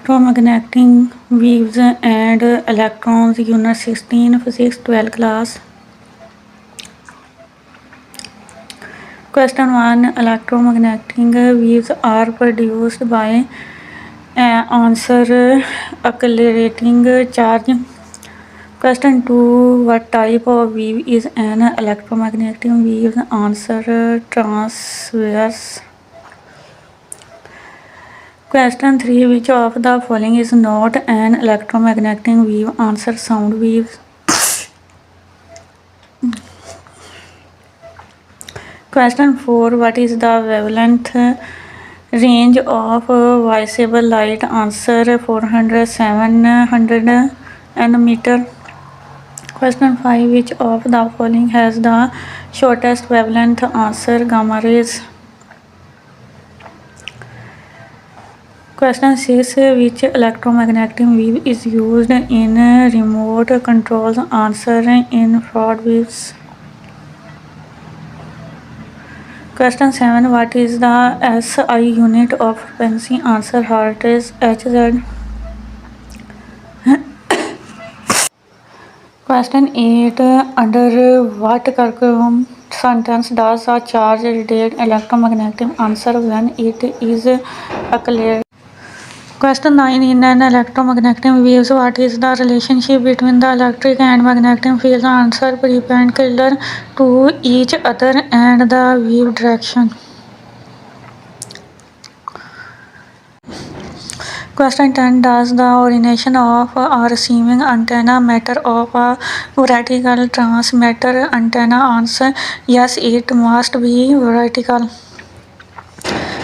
electromagnetic waves and electrons, Unit 16, Physics 12 class. Question 1. Electromagnetic waves are produced by answer accelerating charge. Question 2. What type of wave is an electromagnetic wave? Answer transverse. Question 3. Which of the following is not an electromagnetic wave? Answer sound waves. Question 4. What is the wavelength range of visible light? Answer 400-700 nanometer. Question 5. Which of the following has the shortest wavelength? Answer gamma rays. Question 6. Which electromagnetic wave is used in remote controls? Answer infrared waves. Question 7. What is the SI unit of frequency? Answer hertz. Hz. Question 8. Under what circumstance does a charge radiate electromagnetic? Answer when it is accelerated. Question 9. In an electromagnetic waves, what is the relationship between the electric and magnetic fields? Answer perpendicular to each other and the wave direction. Question 10. Does the orientation of a receiving antenna matter of a vertical transmitter antenna? Answer yes, it must be vertical.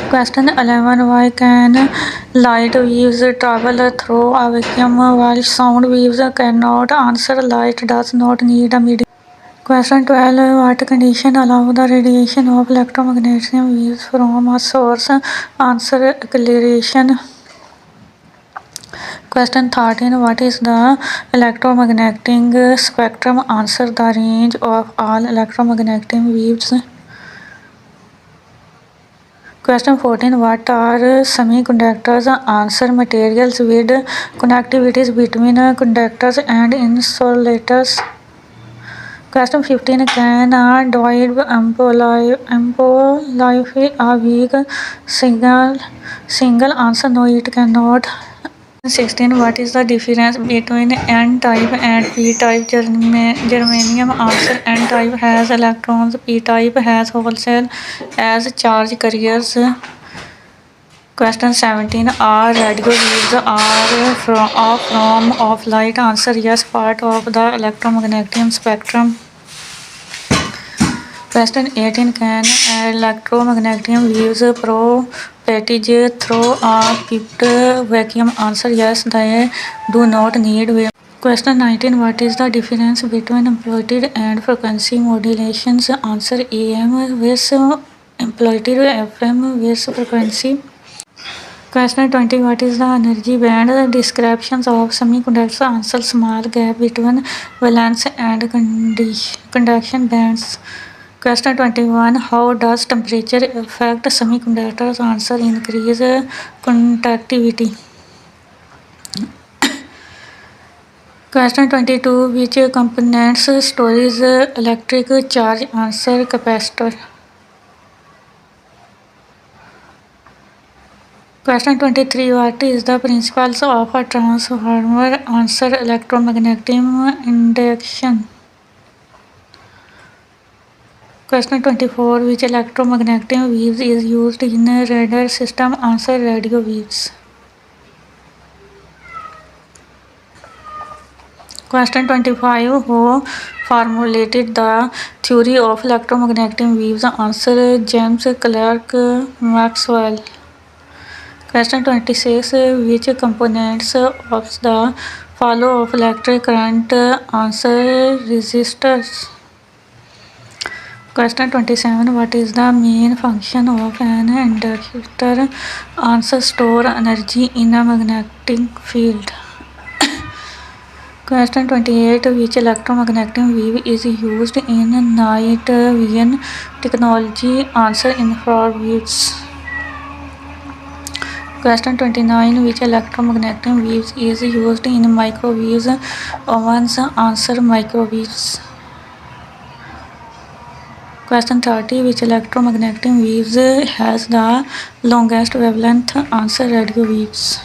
Question 11. Why can light waves travel through a vacuum while sound waves cannot? Answer light does not need a medium. Question 12. What condition allow the radiation of electromagnetic waves from a source? Answer acceleration. Question 13. What is the electromagnetic spectrum? Answer the range of all electromagnetic waves. Question 14. What are semiconductors? Answer materials with connectivities between conductors and insulators. Question 15. Can a diode amplify a weak signal? Answer no, it cannot. 16. What is the difference between N-type and P-type germanium? Answer N-type has electrons, P-type has holes as charge carriers. Question 17. Are radio waves a form of light? Answer yes, part of the electromagnetic spectrum. Question 18. Can electromagnetic waves propagate through a piped vacuum? Answer yes, they do not need wave. Question 19. What is the difference between amplitude and frequency modulations? Answer AM waves amplitude, FM waves frequency. Question 20. What is the energy band descriptions of semiconductors? Answer small gap between valence and conduction bands. Question 21. How does temperature affect semiconductors? Answer increase conductivity. Question 22. Which components stores electric charge? Answer capacitor. Question 23. What is the principles of a transformer? Answer electromagnetic induction. Question 24. Which electromagnetic waves is used in a radar system? Answer radio waves. Question 25. Who formulated the theory of electromagnetic waves? Answer James Clerk Maxwell. Question 26. Which components of the flow of electric current? Answer resistors. Question 27. What is the main function of an inductor? Answer store energy in a magnetic field. Question 28. Which electromagnetic wave is used in night vision technology? Answer infrared waves. Question 29. Which electromagnetic waves is used in microwaves ovens? Answer microwaves. Question 30. Which electromagnetic waves has the longest wavelength? Answer radio waves.